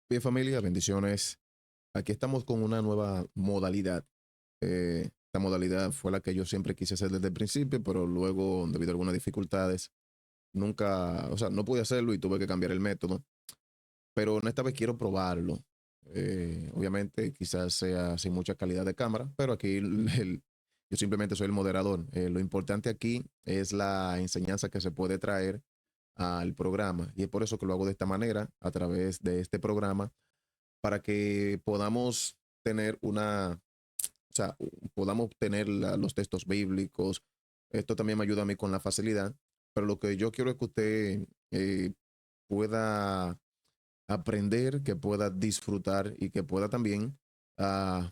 Bien, familia, bendiciones. Aquí estamos con una nueva modalidad. Esta modalidad fue la que yo siempre quise hacer desde el principio, pero luego, debido a algunas dificultades, nunca, o sea, no pude hacerlo y tuve que cambiar el método. Pero en esta vez quiero probarlo. Obviamente, quizás sea sin mucha calidad de cámara, pero aquí yo simplemente soy el moderador. Lo importante aquí es la enseñanza que se puede traer al programa y es por eso que lo hago de esta manera, a través de este programa para que podamos tener o sea, podamos tener los textos bíblicos. Esto también me ayuda a mí con la facilidad, pero lo que yo quiero es que usted pueda aprender, que pueda disfrutar y que pueda también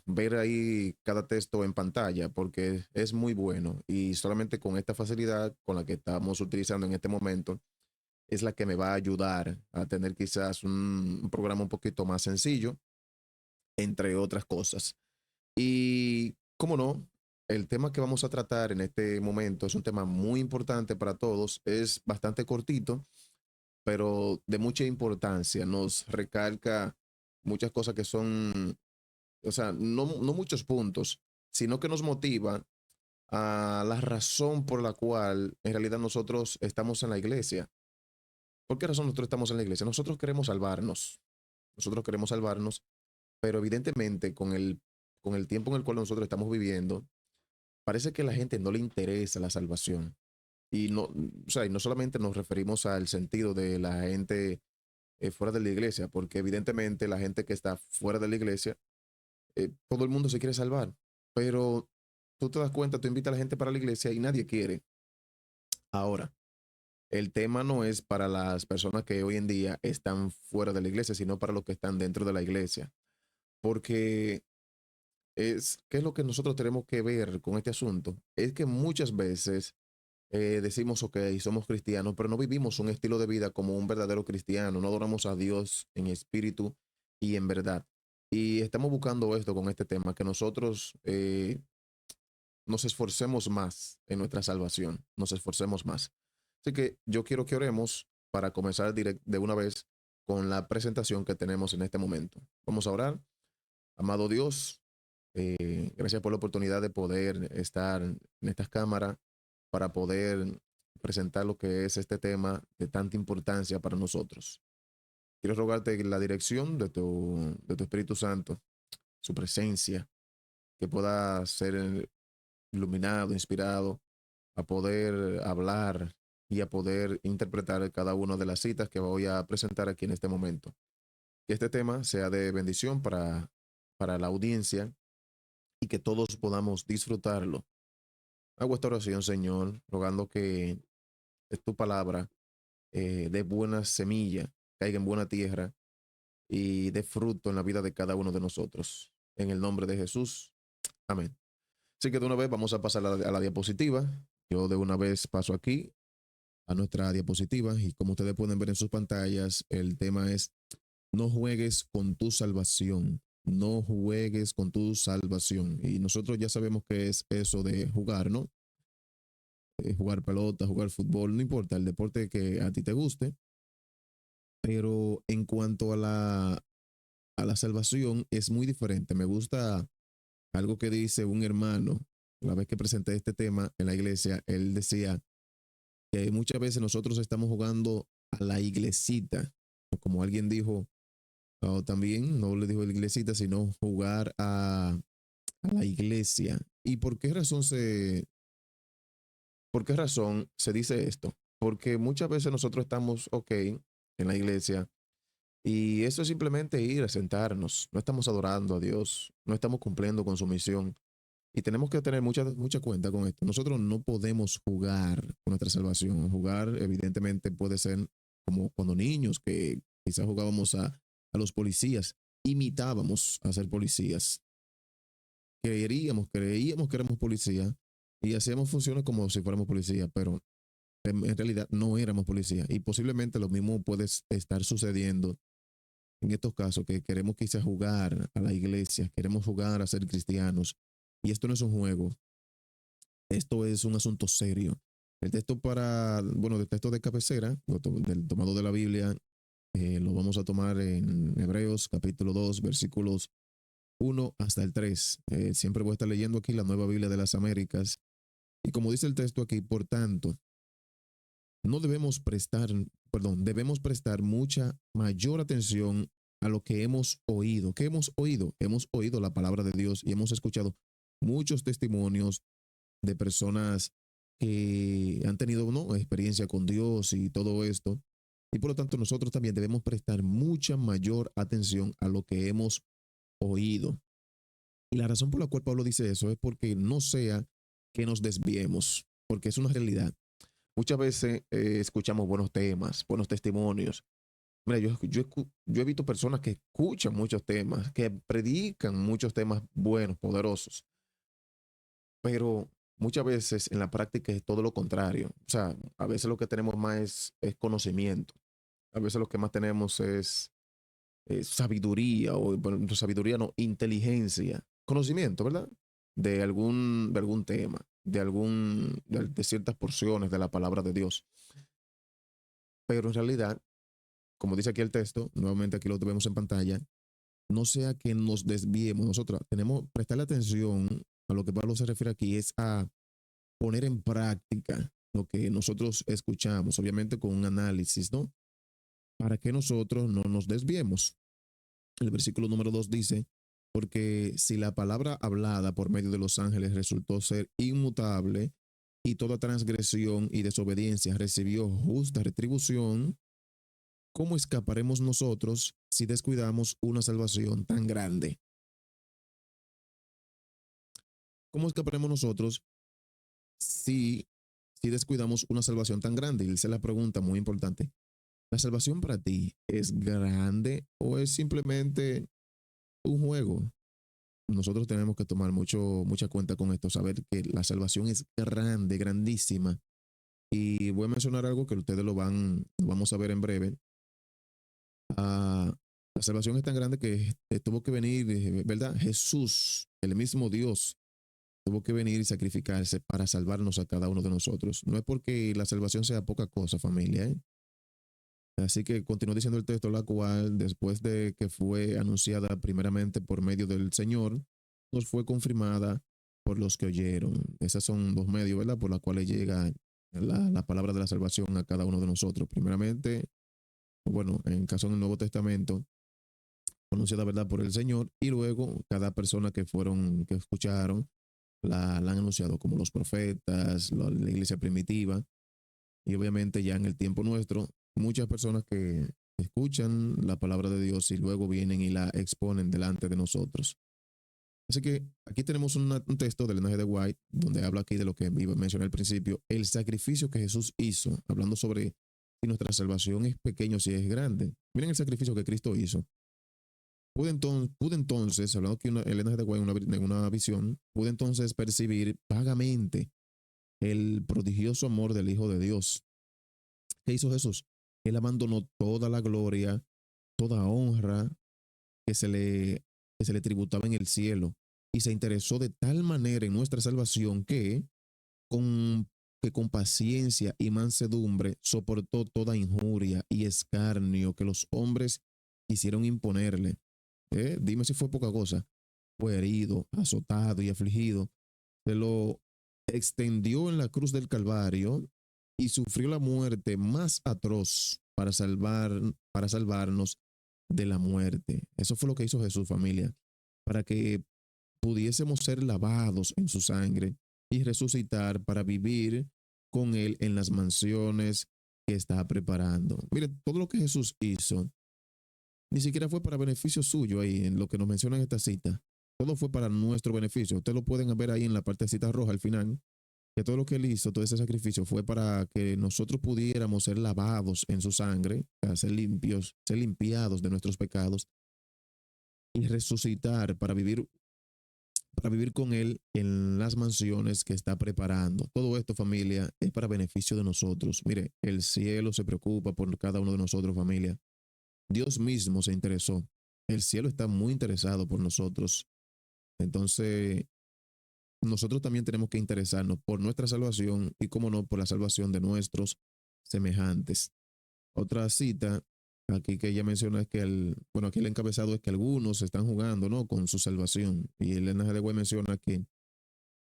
ver ahí cada texto en pantalla, porque es muy bueno y solamente con esta facilidad con la que estamos utilizando en este momento es la que me va a ayudar a tener quizás un programa un poquito más sencillo, entre otras cosas. Y, cómo no, el tema que vamos a tratar en este momento es un tema muy importante para todos, es bastante cortito, pero de mucha importancia, nos recalca muchas cosas que son, o sea, no muchos puntos, sino que nos motiva a la razón por la cual en realidad nosotros estamos en la iglesia. ¿Por qué razón nosotros estamos en la iglesia? Nosotros queremos salvarnos, pero evidentemente con el tiempo en el cual nosotros estamos viviendo, parece que a la gente no le interesa la salvación. Y no, o sea, y no solamente nos referimos al sentido de la gente fuera de la iglesia, porque evidentemente la gente que está fuera de la iglesia, todo el mundo se quiere salvar, pero tú te das cuenta, tú invitas a la gente para la iglesia y nadie quiere. Ahora, el tema no es para las personas que hoy en día están fuera de la iglesia, sino para los que están dentro de la iglesia, porque ¿qué es lo que nosotros tenemos que ver con este asunto? Es que muchas veces decimos, ok, somos cristianos, pero no vivimos un estilo de vida como un verdadero cristiano, no adoramos a Dios en espíritu y en verdad. Y estamos buscando esto con este tema, que nosotros nos esforcemos más en nuestra salvación, nos esforcemos más. Así que yo quiero que oremos para comenzar de una vez con la presentación que tenemos en este momento. Vamos a orar. Amado Dios, gracias por la oportunidad de poder estar en estas cámaras para poder presentar lo que es este tema de tanta importancia para nosotros. Quiero rogarte la dirección de tu Espíritu Santo, su presencia, que pueda ser iluminado, inspirado, a poder hablar y a poder interpretar cada una de las citas que voy a presentar aquí en este momento. Que este tema sea de bendición para la audiencia y que todos podamos disfrutarlo. Hago esta oración, Señor, rogando que tu palabra dé buena semilla, caiga en buena tierra y dé fruto en la vida de cada uno de nosotros. En el nombre de Jesús. Amén. Así que de una vez vamos a pasar a la diapositiva. Yo de una vez paso aquí a nuestra diapositiva y como ustedes pueden ver en sus pantallas, el tema es no juegues con tu salvación. No juegues con tu salvación. Y nosotros ya sabemos qué es eso de jugar, ¿no? Jugar pelota, jugar fútbol, no importa, el deporte que a ti te guste, pero en cuanto a la salvación es muy diferente. Me gusta algo que dice un hermano, la vez que presenté este tema en la iglesia, él decía que muchas veces nosotros estamos jugando a la iglesita, o como alguien dijo, o también no le dijo la iglesita, sino jugar a la iglesia. ¿Y por qué razón se dice esto? Porque muchas veces nosotros estamos, ok, en la iglesia, y eso es simplemente ir a sentarnos. No estamos adorando a Dios, no estamos cumpliendo con su misión. Y tenemos que tener mucha cuenta con esto. Nosotros no podemos jugar con nuestra salvación. Jugar, evidentemente, puede ser como cuando niños, que quizás jugábamos a los policías, imitábamos a ser policías. Creíamos que éramos policías y hacíamos funciones como si fuéramos policías, pero en realidad no éramos policías. Y posiblemente lo mismo puede estar sucediendo en estos casos, que queremos quizás jugar a la iglesia, queremos jugar a ser cristianos. Y esto no es un juego, esto es un asunto serio. El texto del texto de cabecera, del tomado de la Biblia, Lo vamos a tomar en Hebreos capítulo 2, versículos 1 hasta el 3. Siempre voy a estar leyendo aquí la Nueva Biblia de las Américas. Y como dice el texto aquí, por tanto, no debemos prestar, perdón, debemos prestar mucha mayor atención a lo que hemos oído. ¿Qué hemos oído? Hemos oído la palabra de Dios y hemos escuchado muchos testimonios de personas que han tenido, ¿no?, experiencia con Dios y todo esto. Y por lo tanto nosotros también debemos prestar mucha mayor atención a lo que hemos oído. Y la razón por la cual Pablo dice eso es porque no sea que nos desviemos, porque es una realidad. Muchas veces escuchamos buenos temas, buenos testimonios. Mira, yo he visto personas que escuchan muchos temas, que predican muchos temas buenos, poderosos, pero muchas veces en la práctica es todo lo contrario. O sea, a veces lo que tenemos más es conocimiento, a veces lo que más tenemos es sabiduría, o bueno, no, sabiduría no, inteligencia, conocimiento, ¿verdad? De algún tema, de ciertas porciones de la palabra de Dios. Pero en realidad, como dice aquí el texto, nuevamente aquí lo vemos en pantalla, no sea que nos desviemos. Nosotros tenemos que prestarle atención a lo que Pablo se refiere aquí, es a poner en práctica lo que nosotros escuchamos, obviamente con un análisis, ¿no? Para que nosotros no nos desviemos. El versículo número 2 dice, porque si la palabra hablada por medio de los ángeles resultó ser inmutable y toda transgresión y desobediencia recibió justa retribución, ¿cómo escaparemos nosotros si descuidamos una salvación tan grande? ¿Cómo escaparemos nosotros si, si descuidamos una salvación tan grande? Y esa es la pregunta muy importante. ¿La salvación para ti es grande o es simplemente un juego? Nosotros tenemos que tomar mucha cuenta con esto, saber que la salvación es grande, grandísima. Y voy a mencionar algo que ustedes lo vamos a ver en breve. La salvación es tan grande que tuvo que venir, ¿verdad? Jesús, el mismo Dios, tuvo que venir y sacrificarse para salvarnos a cada uno de nosotros. No es porque la salvación sea poca cosa, familia, ¿eh? Así que continúa diciendo el texto, la cual, después de que fue anunciada primeramente por medio del Señor, nos fue confirmada por los que oyeron. Esos son dos medios, ¿verdad?, por los cuales llega la palabra de la salvación a cada uno de nosotros. Primeramente, bueno, en caso del Nuevo Testamento, anunciada, ¿verdad?, por el Señor, y luego cada persona que escucharon, la han anunciado, como los profetas, la iglesia primitiva, y obviamente ya en el tiempo nuestro, muchas personas que escuchan la palabra de Dios y luego vienen y la exponen delante de nosotros. Así que aquí tenemos un texto del Ellen G. White donde habla aquí de lo que mencioné al principio, el sacrificio que Jesús hizo, hablando sobre si nuestra salvación es pequeña o si es grande. Miren el sacrificio que Cristo hizo. Pude entonces, hablando aquí Ellen G. White en una visión, pude entonces percibir vagamente el prodigioso amor del Hijo de Dios. ¿Qué hizo Jesús? Él abandonó toda la gloria, toda honra que que se le tributaba en el cielo y se interesó de tal manera en nuestra salvación con, que con paciencia y mansedumbre soportó toda injuria y escarnio que los hombres quisieron imponerle. Dime si fue poca cosa. Fue herido, azotado y afligido. Se lo extendió en la cruz del Calvario y sufrió la muerte más atroz para salvarnos de la muerte. Eso fue lo que hizo Jesús, familia, para que pudiésemos ser lavados en su sangre y resucitar para vivir con Él en las mansiones que está preparando. Mire, todo lo que Jesús hizo ni siquiera fue para beneficio suyo ahí en lo que nos menciona en esta cita. Todo fue para nuestro beneficio. Ustedes lo pueden ver ahí en la partecita roja al final, que todo lo que él hizo, todo ese sacrificio fue para que nosotros pudiéramos ser lavados en su sangre, ser limpios, ser limpiados de nuestros pecados y resucitar para vivir con él en las mansiones que está preparando. Todo esto, familia, es para beneficio de nosotros. Mire, el cielo se preocupa por cada uno de nosotros, familia. Dios mismo se interesó. El cielo está muy interesado por nosotros. Entonces, nosotros también tenemos que interesarnos por nuestra salvación y, como no, por la salvación de nuestros semejantes. Otra cita Aquí que ella menciona es que bueno, aquí el encabezado es que algunos están jugando, ¿no? Con su salvación. Y Elena G. de White menciona que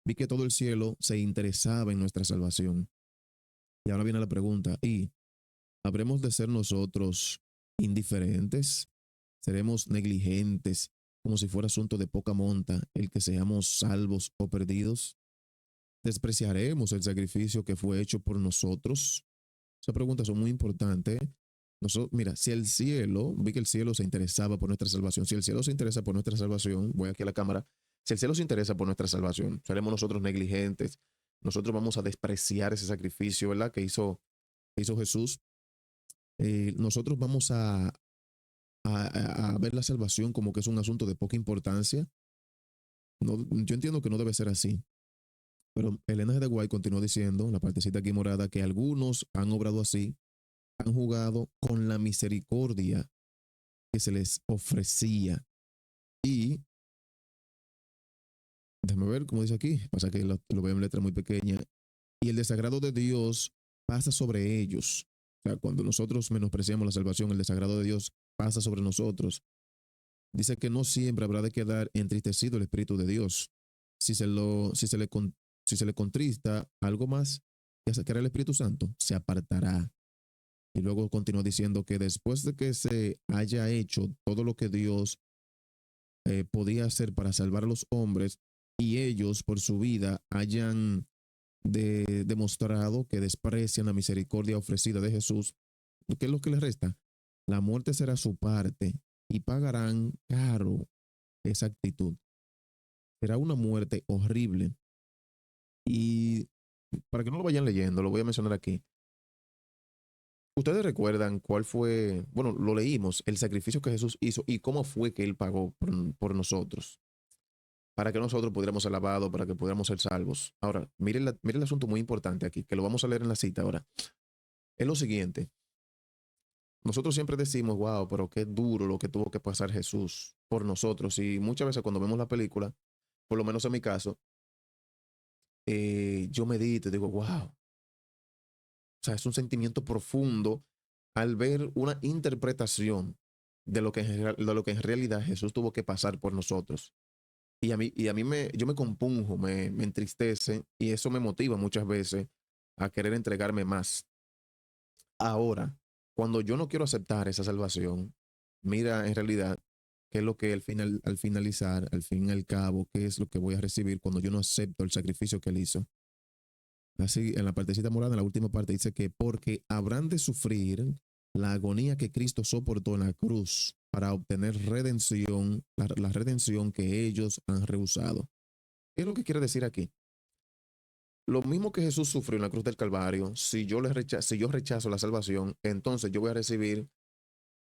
vi que todo el cielo se interesaba en nuestra salvación. Y ahora viene la pregunta, ¿y habremos de ser nosotros indiferentes? ¿Seremos negligentes, como si fuera asunto de poca monta el que seamos salvos o perdidos? ¿Despreciaremos el sacrificio que fue hecho por nosotros? Esas preguntas son muy importantes. Mira, si el cielo, vi que el cielo se interesaba por nuestra salvación, si el cielo se interesa por nuestra salvación, voy aquí a la cámara, si el cielo se interesa por nuestra salvación, seremos nosotros negligentes, nosotros vamos a despreciar ese sacrificio, ¿verdad? Que hizo Jesús. Nosotros vamos a ver la salvación como que es un asunto de poca importancia. No, yo entiendo que no debe ser así, pero Elena G. de White continuó diciendo, la partecita aquí morada, que algunos han obrado así, han jugado con la misericordia que se les ofrecía. Y déjame ver cómo dice aquí, pasa que lo veo en letra muy pequeña. Y el desagrado de Dios pasa sobre ellos. O sea, cuando nosotros menospreciamos la salvación, el desagrado de Dios pasa sobre nosotros. Dice que no siempre habrá de quedar entristecido el Espíritu de Dios. Si se le contrista algo más que hará el Espíritu Santo, se apartará. Y luego continúa diciendo que después de que se haya hecho todo lo que Dios podía hacer para salvar a los hombres y ellos por su vida hayan demostrado que desprecian la misericordia ofrecida de Jesús, ¿qué es lo que les resta? La muerte será su parte y pagarán caro esa actitud. Será una muerte horrible. Y para que no lo vayan leyendo, lo voy a mencionar aquí. ¿Ustedes recuerdan cuál fue, bueno, lo leímos, el sacrificio que Jesús hizo y cómo fue que Él pagó por nosotros? Para que nosotros pudiéramos ser lavados, para que pudiéramos ser salvos. Ahora, miren el asunto muy importante aquí, que lo vamos a leer en la cita ahora. Es lo siguiente. Nosotros siempre decimos, wow, pero qué duro lo que tuvo que pasar Jesús por nosotros. Y muchas veces cuando vemos la película, por lo menos en mi caso, yo medito y digo, wow. O sea, es un sentimiento profundo al ver una interpretación de lo que en realidad Jesús tuvo que pasar por nosotros. Yo me compunjo, me entristece y eso me motiva muchas veces a querer entregarme más. Ahora, cuando yo no quiero aceptar esa salvación, mira en realidad qué es lo que al finalizar, al fin y al cabo, qué es lo que voy a recibir cuando yo no acepto el sacrificio que él hizo. Así, en la partecita morada, en la última parte, dice que porque habrán de sufrir la agonía que Cristo soportó en la cruz para obtener redención, la redención que ellos han rehusado. ¿Qué es lo que quiere decir aquí? Lo mismo que Jesús sufrió en la cruz del Calvario, si yo rechazo la salvación, entonces yo voy a recibir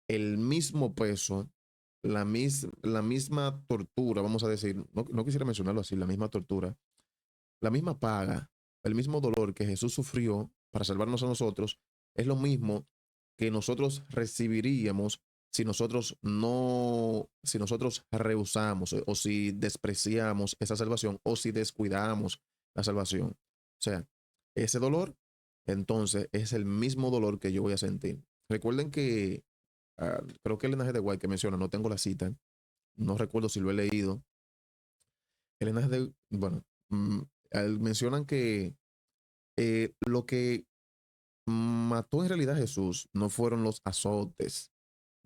el mismo peso, la misma tortura, vamos a decir, no quisiera mencionarlo así, la misma tortura, la misma paga, el mismo dolor que Jesús sufrió para salvarnos a nosotros, es lo mismo que nosotros recibiríamos si nosotros rehusamos o si despreciamos esa salvación o si descuidamos la salvación. O sea, ese dolor, entonces, es el mismo dolor que yo voy a sentir. Recuerden que, creo que el linaje de White que menciona, no tengo la cita, no recuerdo si lo he leído. El linaje de, bueno, mencionan que lo que mató en realidad a Jesús no fueron los azotes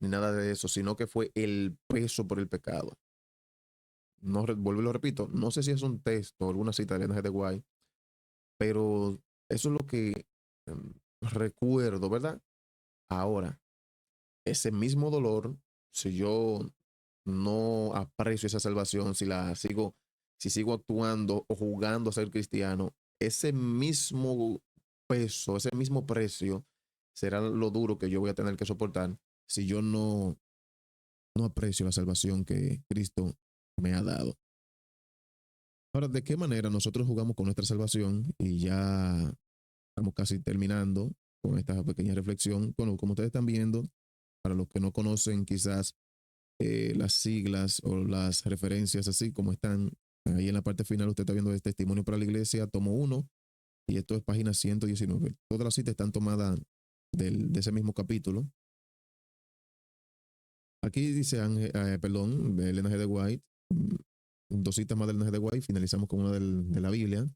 ni nada de eso, sino que fue el peso por el pecado. No, vuelvo y lo repito, no sé si es un texto o alguna cita de Elena G. de White, pero eso es lo que recuerdo, ¿verdad? Ahora, ese mismo dolor, si yo no aprecio esa salvación, si sigo actuando o jugando a ser cristiano, ese mismo peso, ese mismo precio será lo duro que yo voy a tener que soportar si yo no aprecio la salvación que Cristo me ha dado. Ahora, ¿de qué manera nosotros jugamos con nuestra salvación? Y ya estamos casi terminando con esta pequeña reflexión. Bueno, como ustedes están viendo, para los que no conocen quizás las siglas o las referencias así como están ahí en la parte final, usted está viendo el testimonio para la iglesia, tomo 1, y esto es página 119. Todas las citas están tomadas de ese mismo capítulo. Aquí dice perdón, de Elena G. de White, dos citas más de Elena G. de White, finalizamos con una de la Biblia.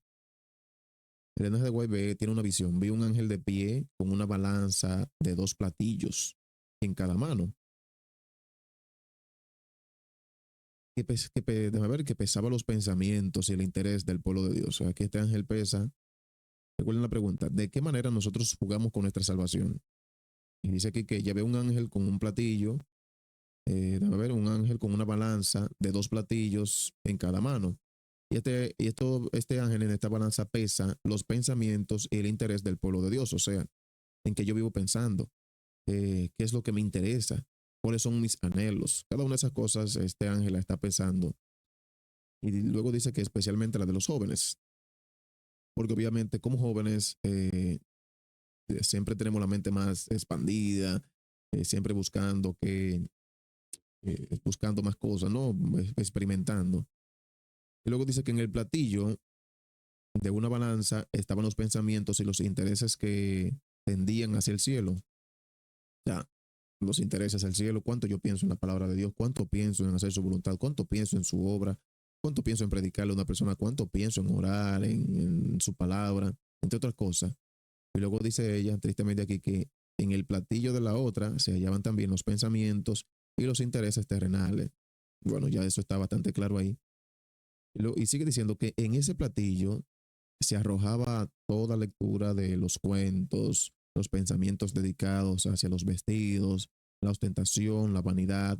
Elena G. de White tiene una visión, vi un ángel de pie con una balanza de dos platillos en cada mano, déjame ver, que pesaba los pensamientos y el interés del pueblo de Dios. O sea, que este ángel pesa. Recuerden la pregunta, ¿de qué manera nosotros jugamos con nuestra salvación? Y dice aquí que ya ve un ángel con un platillo, déjame ver, un ángel con una balanza de dos platillos en cada mano. Este ángel en esta balanza pesa los pensamientos y el interés del pueblo de Dios, o sea, en qué yo vivo pensando, qué es lo que me interesa, cuáles son mis anhelos. Cada una de esas cosas este ángel la está pesando. Y luego dice que especialmente la de los jóvenes, porque obviamente como jóvenes siempre tenemos la mente más expandida, siempre buscando más cosas, ¿no? Experimentando. Y luego dice que en el platillo de una balanza estaban los pensamientos y los intereses que tendían hacia el cielo. O sea, los intereses al cielo, cuánto yo pienso en la palabra de Dios, cuánto pienso en hacer su voluntad, cuánto pienso en su obra, cuánto pienso en predicarle a una persona, cuánto pienso en orar, en su palabra, entre otras cosas. Y luego dice ella, tristemente aquí, que en el platillo de la otra se hallaban también los pensamientos y los intereses terrenales. Bueno, ya eso está bastante claro ahí. Y sigue diciendo que en ese platillo se arrojaba toda lectura de los cuentos, los pensamientos dedicados hacia los vestidos, la ostentación, la vanidad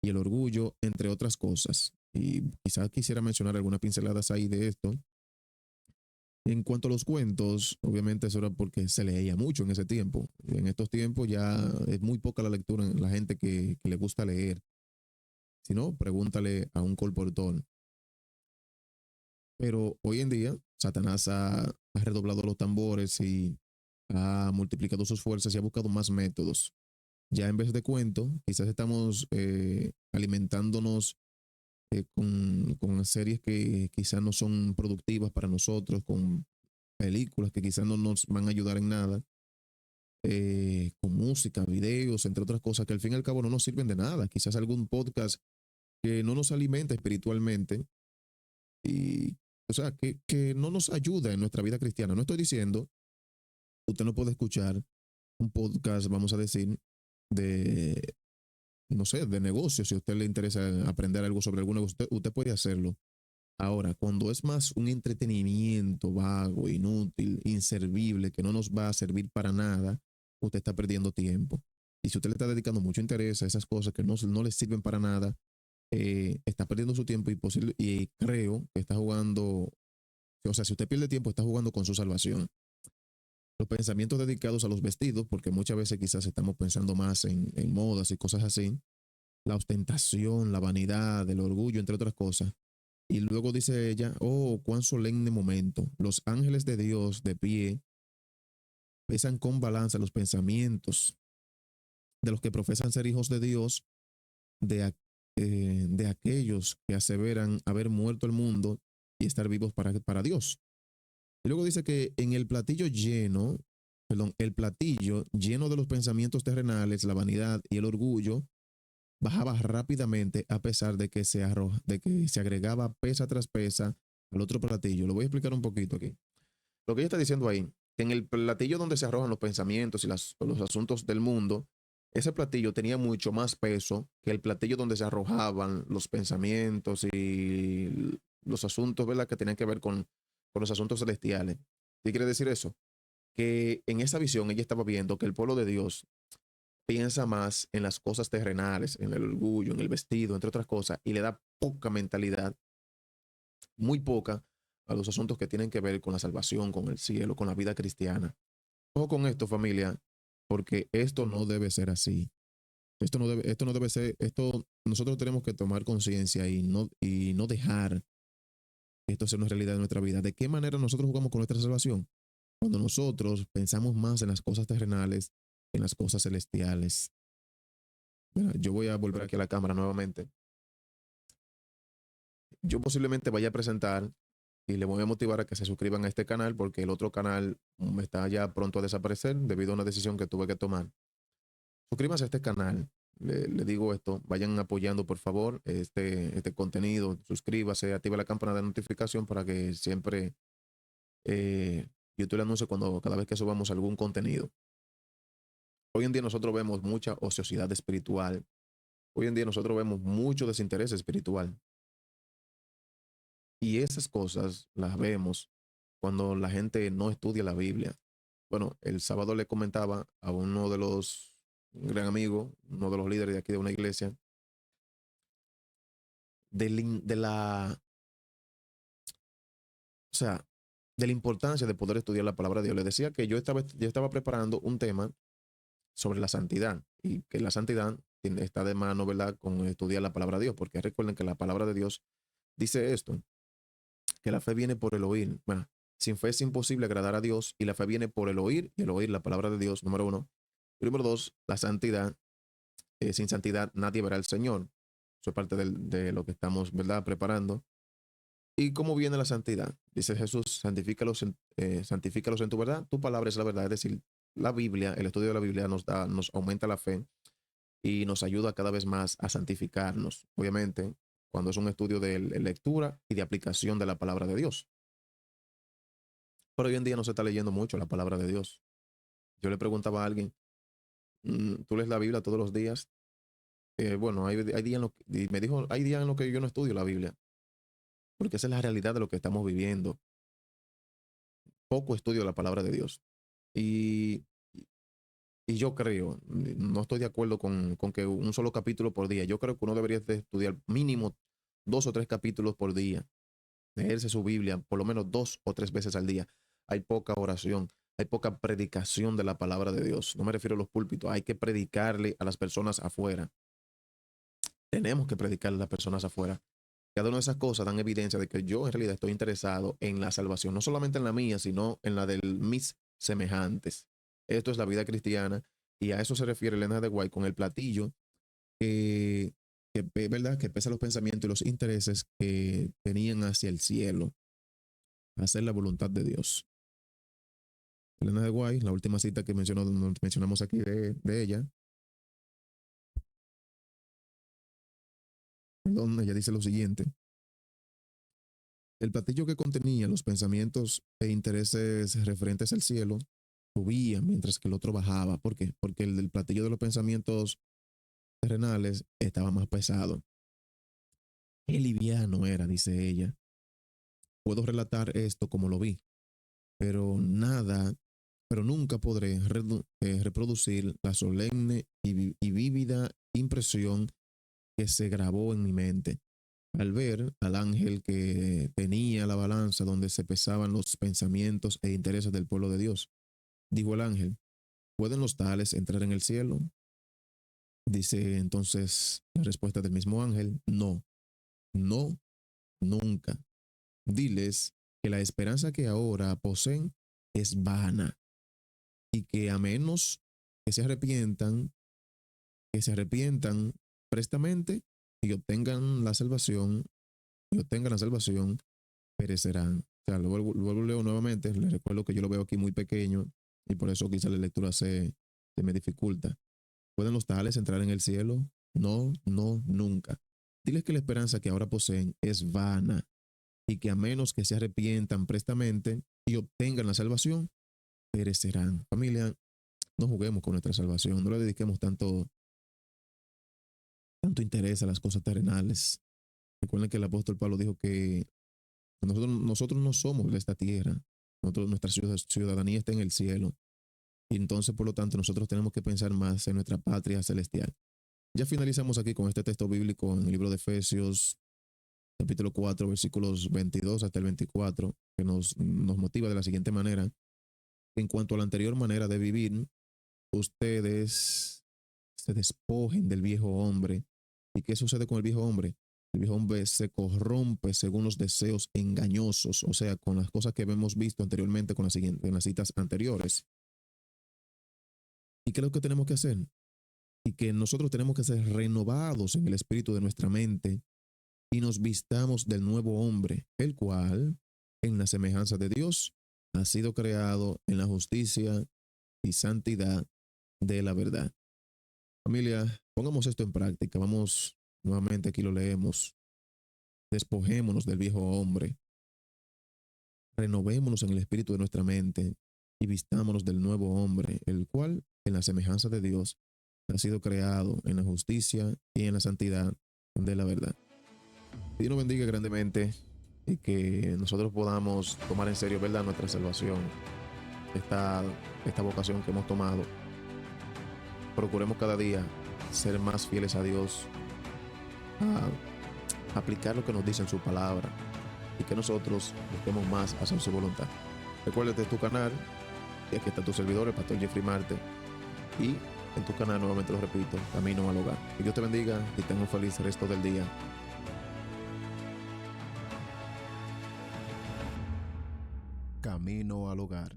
y el orgullo, entre otras cosas. Y quizás quisiera mencionar algunas pinceladas ahí de esto. En cuanto a los cuentos, obviamente eso era porque se leía mucho en ese tiempo. En estos tiempos ya es muy poca la lectura en la gente que le gusta leer. Si no, pregúntale a un colportón. Pero hoy en día, Satanás ha redoblado los tambores y ha multiplicado sus fuerzas y ha buscado más métodos. Ya en vez de cuento, quizás estamos alimentándonos con series que quizás no son productivas para nosotros, con películas que quizás no nos van a ayudar en nada, con música, videos, entre otras cosas que al fin y al cabo no nos sirven de nada. Quizás algún podcast que no nos alimenta espiritualmente y, o sea, que no nos ayuda en nuestra vida cristiana. No estoy diciendo, usted no puede escuchar un podcast, vamos a decir, de, no sé, de negocio. Si a usted le interesa aprender algo sobre algún negocio, usted puede hacerlo. Ahora, cuando es más un entretenimiento vago, inútil, inservible, que no nos va a servir para nada, usted está perdiendo tiempo. Y si usted le está dedicando mucho interés a esas cosas que no le sirven para nada, está perdiendo su tiempo y creo que está jugando, o sea, si usted pierde tiempo, está jugando con su salvación. Los pensamientos dedicados a los vestidos, porque muchas veces quizás estamos pensando más en modas y cosas así, la ostentación, la vanidad, el orgullo, entre otras cosas. Y luego dice ella, oh, cuán solemne momento. Los ángeles de Dios de pie pesan con balanza los pensamientos de los que profesan ser hijos de Dios, de aquellos que aseveran haber muerto el mundo y estar vivos para Dios. Y luego dice que en el platillo lleno, perdón, el platillo lleno de los pensamientos terrenales, la vanidad y el orgullo, bajaba rápidamente a pesar de que se agregaba pesa tras pesa al otro platillo. Lo voy a explicar un poquito aquí. Lo que ella está diciendo ahí, que en el platillo donde se arrojan los pensamientos y los asuntos del mundo, ese platillo tenía mucho más peso que el platillo donde se arrojaban los pensamientos y los asuntos, ¿verdad?, que tenían que ver con los asuntos celestiales. ¿Qué quiere decir eso? Que en esa visión ella estaba viendo que el pueblo de Dios piensa más en las cosas terrenales, en el orgullo, en el vestido, entre otras cosas, y le da poca mentalidad, muy poca, a los asuntos que tienen que ver con la salvación, con el cielo, con la vida cristiana. Ojo con esto, familia, porque esto no debe ser así. Esto no debe ser, esto nosotros tenemos que tomar conciencia y no dejar que esto sea una realidad de nuestra vida. ¿De qué manera nosotros jugamos con nuestra salvación? Cuando nosotros pensamos más en las cosas terrenales que en las cosas celestiales. Mira, yo voy a volver aquí a la cámara nuevamente. Yo posiblemente vaya a presentar y le voy a motivar a que se suscriban a este canal porque el otro canal está ya pronto a desaparecer debido a una decisión que tuve que tomar. Suscríbanse a este canal. le digo esto, vayan apoyando por favor este contenido, suscríbase, activa la campana de notificación para que siempre YouTube le anuncie cada vez que subamos algún contenido. Hoy en día nosotros vemos mucha ociosidad espiritual. Hoy en día nosotros vemos mucho desinterés espiritual. Y esas cosas las vemos cuando la gente no estudia la Biblia. Bueno, el sábado le comentaba a uno de los, un gran amigo, uno de los líderes de aquí de una iglesia, de la, o sea, de la importancia de poder estudiar la palabra de Dios. Le decía que yo estaba preparando un tema sobre la santidad y que la santidad está de mano, ¿verdad?, con estudiar la palabra de Dios, porque recuerden que la palabra de Dios dice esto, que la fe viene por el oír. Bueno, sin fe es imposible agradar a Dios y la fe viene por el oír y el oír la palabra de Dios, número uno. Y número dos, la santidad. Sin santidad nadie verá al Señor. Eso es parte de lo que estamos, ¿verdad?, preparando. ¿Y cómo viene la santidad? Dice Jesús, santifícalos en tu verdad. Tu palabra es la verdad. Es decir, la Biblia, el estudio de la Biblia nos aumenta la fe y nos ayuda cada vez más a santificarnos. Obviamente, cuando es un estudio de lectura y de aplicación de la palabra de Dios. Pero hoy en día no se está leyendo mucho la palabra de Dios. Yo le preguntaba a alguien, ¿tú lees la Biblia todos los días? Bueno, hay días y me dijo, hay días en los que yo no estudio la Biblia, porque esa es la realidad de lo que estamos viviendo. Poco estudio la palabra de Dios. Y, y yo creo, no estoy de acuerdo con que un solo capítulo por día. Yo creo que uno debería de estudiar mínimo 2 o 3 capítulos por día. Leerse su Biblia por lo menos 2 o 3 veces al día. Hay poca oración, hay poca predicación de la palabra de Dios. No me refiero a los púlpitos, hay que predicarle a las personas afuera. Tenemos que predicarle a las personas afuera. Cada una de esas cosas dan evidencia de que yo en realidad estoy interesado en la salvación, no solamente en la mía, sino en la de mis semejantes. Esto es la vida cristiana y a eso se refiere Elena de White con el platillo ¿verdad?, que pesa los pensamientos y los intereses que tenían hacia el cielo, hacer la voluntad de Dios. Elena de White, la última cita que mencionamos aquí de ella, perdón, ella dice lo siguiente: el platillo que contenía los pensamientos e intereses referentes al cielo subía mientras que el otro bajaba. ¿Por qué? Porque el del platillo de los pensamientos terrenales estaba más pesado. Qué liviano era, dice ella. Puedo relatar esto como lo vi, pero nunca podré reproducir la solemne y vívida impresión que se grabó en mi mente al ver al ángel que tenía la balanza donde se pesaban los pensamientos e intereses del pueblo de Dios. Dijo el ángel: ¿pueden los tales entrar en el cielo? Dice entonces la respuesta del mismo ángel: no, no, nunca. Diles que la esperanza que ahora poseen es vana y que a menos que se arrepientan prestamente y obtengan la salvación, perecerán. O sea, luego leo nuevamente, les recuerdo que yo lo veo aquí muy pequeño y por eso quizá la lectura se me dificulta. ¿Pueden los tales entrar en el cielo? No, no, nunca. Diles que la esperanza que ahora poseen es vana y que a menos que se arrepientan prestamente y obtengan la salvación, perecerán. Familia, no juguemos con nuestra salvación, no le dediquemos tanto interés a las cosas terrenales. Recuerden que el apóstol Pablo dijo que nosotros no somos de esta tierra, nuestra ciudadanía está en el cielo. Y entonces, por lo tanto, nosotros tenemos que pensar más en nuestra patria celestial. Ya finalizamos aquí con este texto bíblico en el libro de Efesios, capítulo 4, versículos 22 hasta el 24, que nos motiva de la siguiente manera: en cuanto a la anterior manera de vivir, ustedes se despojen del viejo hombre. ¿Y qué sucede con el viejo hombre? El viejo hombre se corrompe según los deseos engañosos, o sea, con las cosas que hemos visto anteriormente en las citas anteriores. ¿Y qué es lo que tenemos que hacer? Y que nosotros tenemos que ser renovados en el espíritu de nuestra mente y nos vistamos del nuevo hombre, el cual, en la semejanza de Dios, ha sido creado en la justicia y santidad de la verdad. Familia, Pongamos esto en práctica. Vamos, nuevamente aquí lo leemos. Despojémonos del viejo hombre, renovémonos en el espíritu de nuestra mente y vistámonos del nuevo hombre, el cual, en la semejanza de Dios, ha sido creado en la justicia y en la santidad de la verdad. Dios nos bendiga grandemente y que nosotros podamos tomar en serio, ¿verdad?, nuestra salvación, esta, esta vocación que hemos tomado. Procuremos cada día ser más fieles a Dios, a aplicar lo que nos dice en su palabra y que nosotros busquemos más hacer su voluntad. Recuérdate tu canal, y aquí está tu servidor, el pastor Jeffrey Marte, y en tu canal, nuevamente lo repito, Camino al Hogar. Que Dios te bendiga y tenga un feliz resto del día. Camino al Hogar.